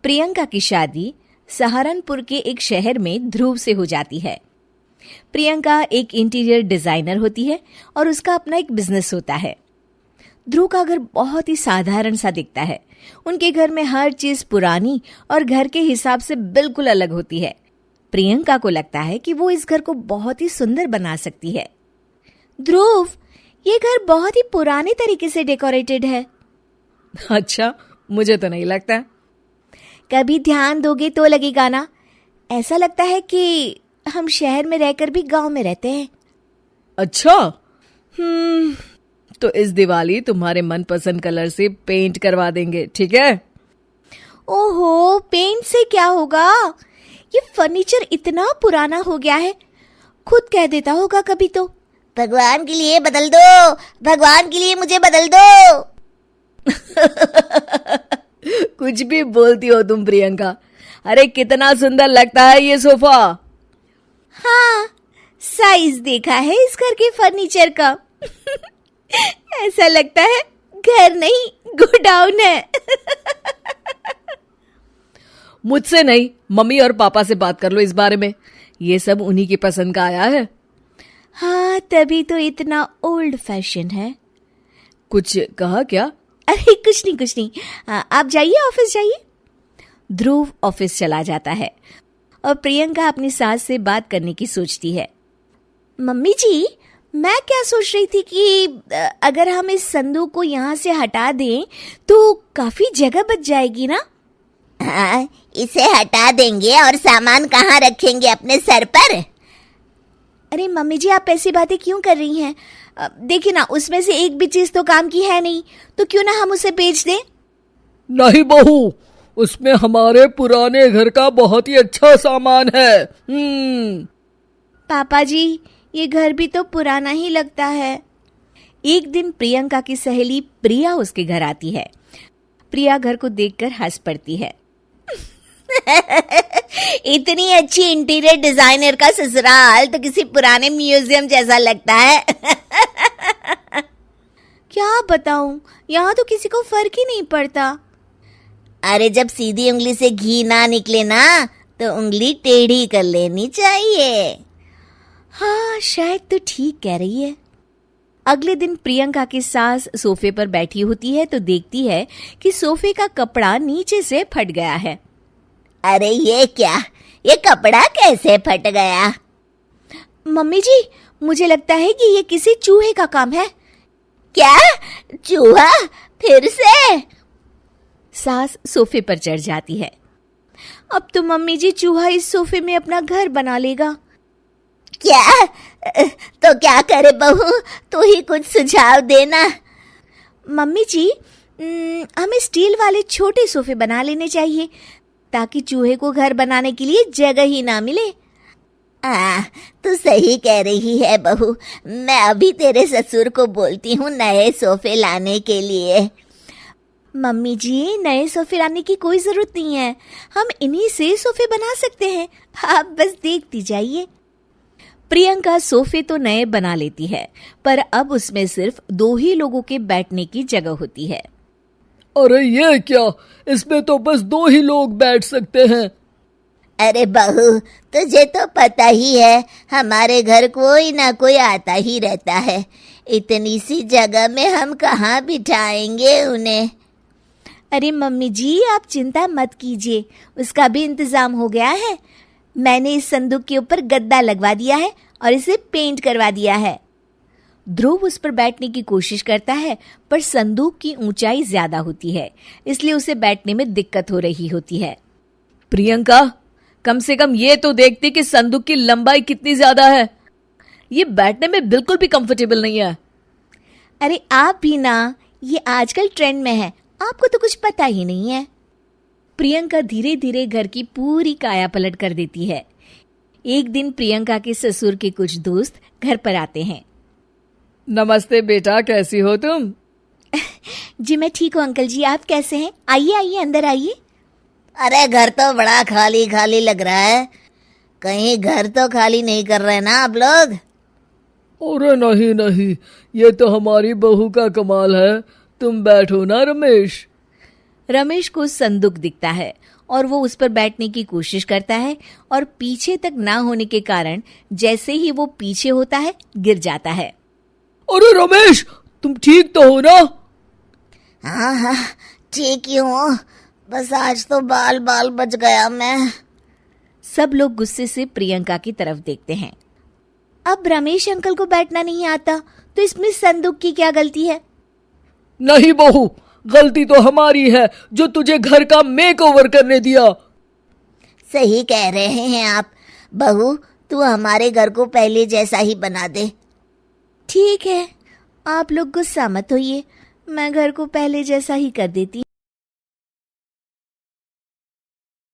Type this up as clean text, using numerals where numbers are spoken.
प्रियंका की शादी सहारनपुर के एक शहर में ध्रुव से हो जाती है। प्रियंका एक इंटीरियर डिजाइनर होती है और उसका अपना एक बिजनेस होता है। ध्रुव का घर बहुत ही साधारण सा दिखता है। उनके घर में हर चीज पुरानी और घर के हिसाब से बिल्कुल अलग होती है। प्रियंका को लगता है कि वो इस घर को बहुत ही सुंदर बना सकती है। ध्रुव, ये घर बहुत ही पुराने तरीके से डेकोरेटेड है। अच्छा, मुझे तो नहीं लगता। कभी ध्यान दोगे तो लगेगा ना। ऐसा लगता है कि हम शहर में रहकर भी गांव में रहते हैं। अच्छा, तो इस दिवाली तुम्हारे मनपसंद कलर से पेंट करवा देंगे, ठीक है? ओहो, पेंट से क्या होगा? ये फर्नीचर इतना पुराना हो गया है, खुद कह देता होगा कभी तो, भगवान के लिए बदल दो, भगवान के लिए मुझे बदल दो। कुछ भी बोलती हो तुम प्रियंका। अरे कितना सुंदर लगता है ये सोफा। हाँ, साइज देखा है इस घर के फर्नीचर का। ऐसा लगता है घर नहीं गोडाउन है। मुझसे नहीं, मम्मी और पापा से बात कर लो इस बारे में। ये सब उन्हीं की पसंद का आया है। हाँ, तभी तो इतना ओल्ड फैशन है। कुछ कहा क्या? अरे कुछ नहीं। आप जाइए, ऑफिस जाइए। ध्रुव ऑफिस चला जाता है और प्रियंका अपनी सास से बात करने की सोचती है। मम्मी जी, मैं क्या सोच रही थी कि अगर हम इस संदूक को यहाँ से हटा दें तो काफी जगह बच जाएगी ना। हाँ, इसे हटा देंगे और सामान कहाँ रखेंगे? अपने सर पर? अरे मम्मी जी, आप ऐसी बातें क्यों कर रही हैं? देखिए ना, उसमें से एक भी चीज तो काम की है नहीं, तो क्यों ना हम उसे बेच दें। नहीं बहू, उसमें हमारे पुराने घर का बहुत ही अच्छा सामान है। पापा जी, ये घर भी तो पुराना ही लगता है। एक दिन प्रियंका की सहेली प्रिया उसके घर आती है। प्रिया घर को देखकर हंस पड़ती है। इतनी अच्छी इंटीरियर डिजाइनर का ससुराल तो किसी पुराने म्यूजियम जैसा लगता है। क्या बताऊं, यहाँ तो किसी को फर्क ही नहीं पड़ता। अरे जब सीधी उंगली से घी ना निकले ना, तो उंगली टेढ़ी कर लेनी चाहिए। हाँ, शायद तो ठीक कह रही है। अगले दिन प्रियंका की सास सोफे पर बैठी होती है तो देखती है कि सोफे का कपड़ा नीचे से फट गया है। अरे ये क्या, ये कपड़ा कैसे फट गया? मम्मी जी, मुझे लगता है कि ये किसी चूहे का काम है। क्या? चूहा? फिर से? सास सोफे पर चढ़ जाती है। अब तो मम्मी जी चूहा इस सोफे में अपना घर बना लेगा। क्या? तो क्या करे बहू, तू ही कुछ सुझाव देना। मम्मी जी, हमें स्टील वाले छोटे सोफे बना लेने चाहिए ताकि चूहे को घर बनाने के लिए जगह ही ना मिले। तू सही कह रही है बहू। मैं अभी तेरे ससुर को बोलती हूँ नए सोफे लाने के लिए। मम्मी जी, नए सोफे लाने की कोई जरूरत नहीं है, हम इन्हीं से सोफे बना सकते हैं। आप बस देखती जाइए। प्रियंका सोफे तो नए बना लेती है, पर अब उसमें सिर्फ 2 ही लोगों के बैठने की जगह होती है। अरे ये क्या, इसमें तो बस 2 ही लोग बैठ सकते हैं। अरे बहू, तुझे तो पता ही है, हमारे घर कोई ना कोई आता ही रहता है। इतनी सी जगह में हम कहाँ बिठाएंगे उन्हें? अरे मम्मी जी, आप चिंता मत कीजिए, उसका भी इंतजाम हो गया है। मैंने इस संदूक के ऊपर गद्दा लगवा दिया है और इसे पेंट करवा दिया है। ध्रुव उस पर बैठने की कोशिश करता है, पर संदूक की ऊंचाई ज्यादा होती है, इसलिए उसे बैठने में दिक्कत हो रही होती है। प्रियंका, कम से कम ये तो देखती कि संदूक की लंबाई कितनी ज्यादा है। ये बैठने में बिल्कुल भी कंफर्टेबल नहीं है। अरे आप भी ना, ये आजकल ट्रेंड में है, आपको तो कुछ पता ही नहीं है। प्रियंका धीरे धीरे घर की पूरी काया पलट कर देती है। एक दिन प्रियंका के ससुर के कुछ दोस्त घर पर आते हैं। नमस्ते बेटा, कैसी हो तुम? जी मैं ठीक हूँ अंकल जी, आप कैसे हैं? आइए आइए, अंदर आइए। अरे घर तो बड़ा खाली खाली लग रहा है, कहीं घर तो खाली नहीं कर रहे ना आप लोग? अरे नहीं, ये तो हमारी बहू का कमाल है। तुम बैठो ना रमेश। रमेश को संदूक दिखता है और वो उस पर बैठने की कोशिश करता है और पीछे तक ना होने के कारण जैसे ही वो पीछे होता है गिर जाता है। अरे रमेश, तुम ठीक तो हो ना? हाँ हाँ, ठीक ही हूँ, बस आज तो बाल बाल बच गया मैं। सब लोग गुस्से से प्रियंका की तरफ देखते हैं। अब रमेश अंकल को बैठना नहीं आता तो इसमें संदूक की क्या गलती है? नहीं बहू, गलती तो हमारी है जो तुझे घर का मेकओवर करने दिया। सही कह रहे हैं आप। बहू, तू हमारे घर को पहले जैसा ही बना दे। ठीक है, आप लोग गुस्सा मत होइए, मैं घर को पहले जैसा ही कर देती।